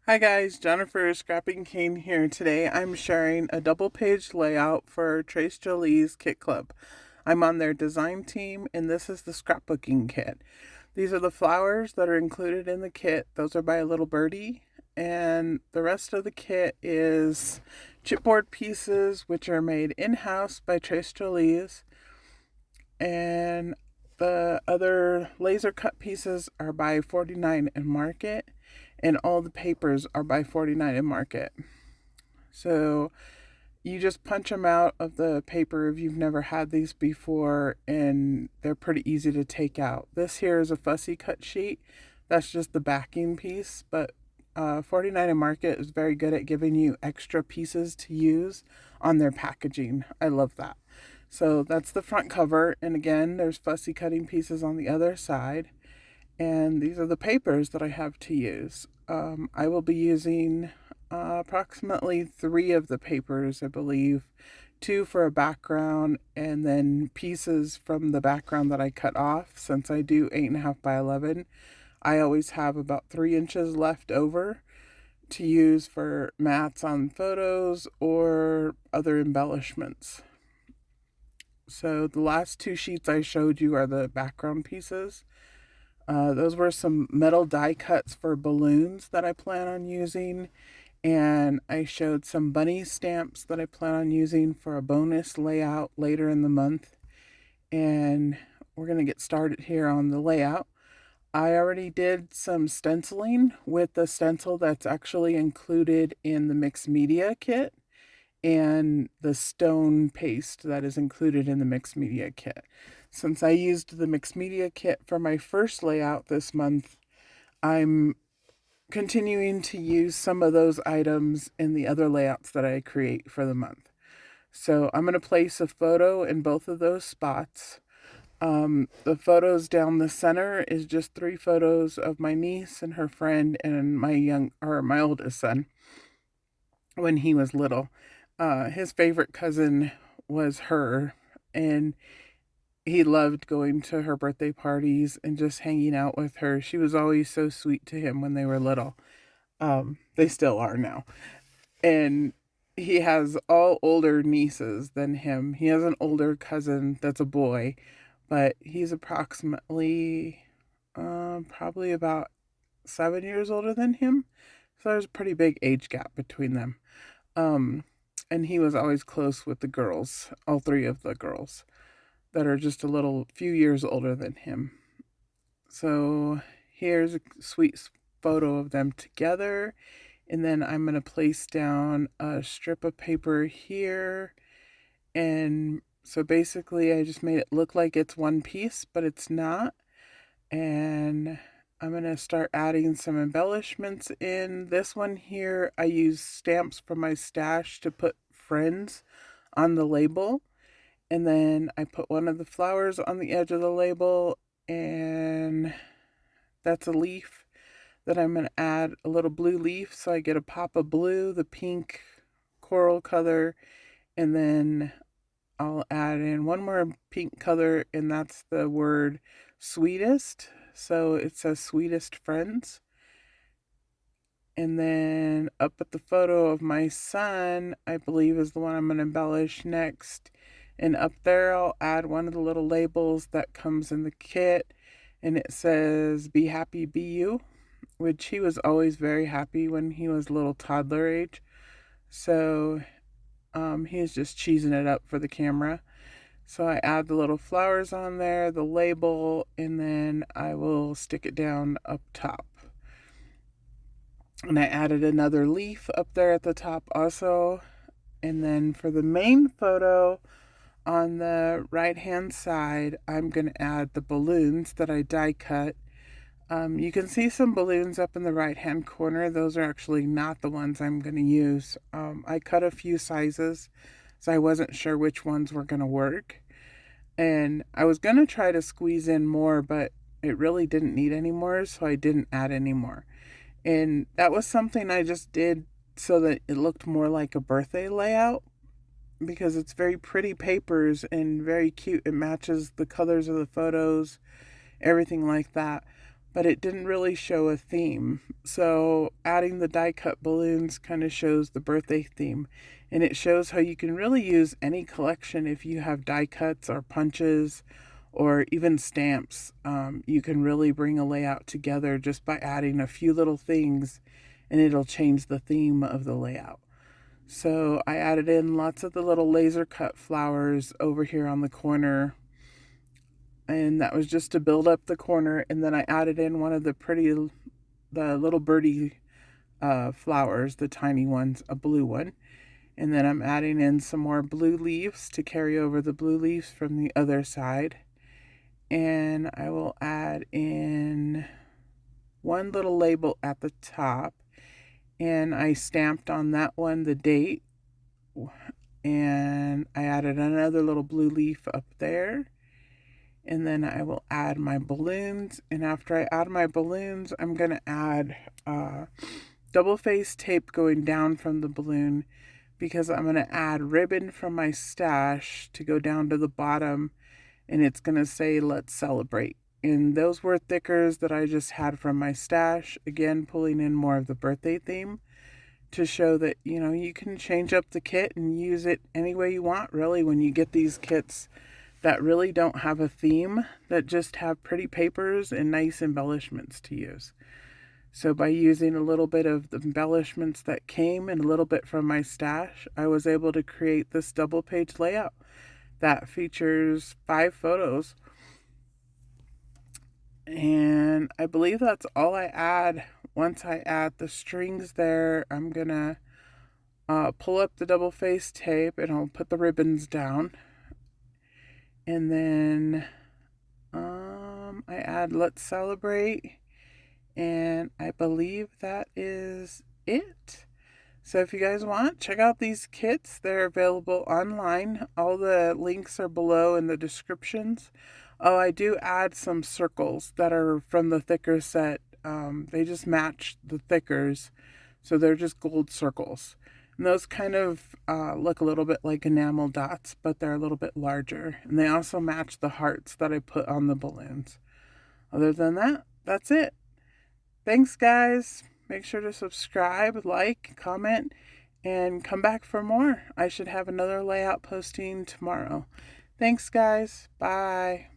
Hi guys, Jennifer Scrapbooking here. Today I'm sharing a double page layout for Tres Jolie's Kit Club. I'm on their design team and this is the scrapbooking kit. These are the flowers that are included in the kit. Those are by a little birdie. And the rest of the kit is chipboard pieces which are made in-house by Tres Jolie's. And the other laser cut pieces are by 49 and Market, and all the papers are by 49 and Market. So you just punch them out of the paper if you've never had these before, and they're pretty easy to take out. This here is a fussy cut sheet. That's just the backing piece, but 49 and Market is very good at giving you extra pieces to use on their packaging. I love that. So that's the front cover, and again, there's fussy cutting pieces on the other side. And these are the papers that I have to use. I will be using approximately 3 of the papers, I believe. 2 for a background, and then pieces from the background that I cut off. Since I do 8.5 by 11, I always have about 3 inches left over to use for mats on photos or other embellishments. So the last 2 sheets I showed you are the background pieces. Those were some metal die cuts for balloons that I plan on using. And I showed some bunny stamps that I plan on using for a bonus layout later in the month. And we're going to get started here on the layout. I already did some stenciling with the stencil that's actually included in the mixed media kit and the stone paste that is included in the mixed media kit. Since I used the mixed media kit for my first layout this month, I'm continuing to use some of those items in the other layouts that I create for the month. So I'm going to place a photo in both of those spots. The photos down the center is just 3 photos of my niece and her friend and my oldest son when he was little. His favorite cousin was her, and he loved going to her birthday parties and just hanging out with her. She was always so sweet to him when they were little. They still are now. And he has all older nieces than him. He has an older cousin that's a boy, but he's approximately, probably about 7 years older than him. So there's a pretty big age gap between them. Um, and he was always close with the girls, all 3 of the girls that are just a little few years older than him. So here's a sweet photo of them together. And then I'm going to place down a strip of paper here. And so basically I just made it look like it's one piece, but it's not. And I'm going to start adding some embellishments in. This one here, I use stamps from my stash to put friends on the label. And then I put one of the flowers on the edge of the label, and that's a leaf that I'm going to add a little blue leaf. So I get a pop of blue, the pink coral color, and then I'll add in one more pink color, and that's the word sweetest. So it says sweetest friends. And then up at the photo of my son, I believe is the one I'm going to embellish next. And up there, I'll add one of the little labels that comes in the kit. And it says, "Be happy, be you," which he was always very happy when he was little toddler age. So he's just cheesing it up for the camera. So I add the little flowers on there, the label, and then I will stick it down up top. And I added another leaf up there at the top also. And then for the main photo on the right hand side, I'm going to add the balloons that I die cut. You can see some balloons up in the right hand corner. Those are actually not the ones I'm going to use. I cut a few sizes, so I wasn't sure which ones were going to work. And I was going to try to squeeze in more, but it really didn't need any more, so I didn't add any more. And that was something I just did so that it looked more like a birthday layout, because it's very pretty papers and very cute. It matches the colors of the photos, everything like that. but it didn't really show a theme. So adding the die cut balloons kind of shows the birthday theme. And it shows how you can really use any collection if you have die cuts or punches or even stamps. You can really bring a layout together just by adding a few little things, and it'll change the theme of the layout. So I added in lots of the little laser cut flowers over here on the corner, and that was just to build up the corner. And then I added in one of the little birdie flowers, the tiny ones, a blue one. And then I'm adding in some more blue leaves to carry over the blue leaves from the other side. And I will add in one little label at the top. And I stamped on that one the date. And I added another little blue leaf up there. And then I will add my balloons. And after I add my balloons, I'm going to add double face tape going down from the balloon, because I'm going to add ribbon from my stash to go down to the bottom, and it's going to say let's celebrate. And those were thickers that I just had from my stash, again pulling in more of the birthday theme to show that, you know, you can change up the kit and use it any way you want, really, when you get these kits that really don't have a theme, that just have pretty papers and nice embellishments to use. So by using a little bit of the embellishments that came and a little bit from my stash, I was able to create this double page layout that features 5 photos. And I believe that's all I add. Once I add the strings there, I'm gonna pull up the double face tape and I'll put the ribbons down. And then I add let's celebrate. And I believe that is it. So if you guys want, check out these kits. They're available online. All the links are below in the descriptions. Oh, I do add some circles that are from the thicker set. They just match the thickers, so they're just gold circles. And those kind of look a little bit like enamel dots, but they're a little bit larger. And they also match the hearts that I put on the balloons. Other than that, that's it. Thanks, guys. Make sure to subscribe, like, comment, and come back for more. I should have another layout posting tomorrow. Thanks, guys. Bye.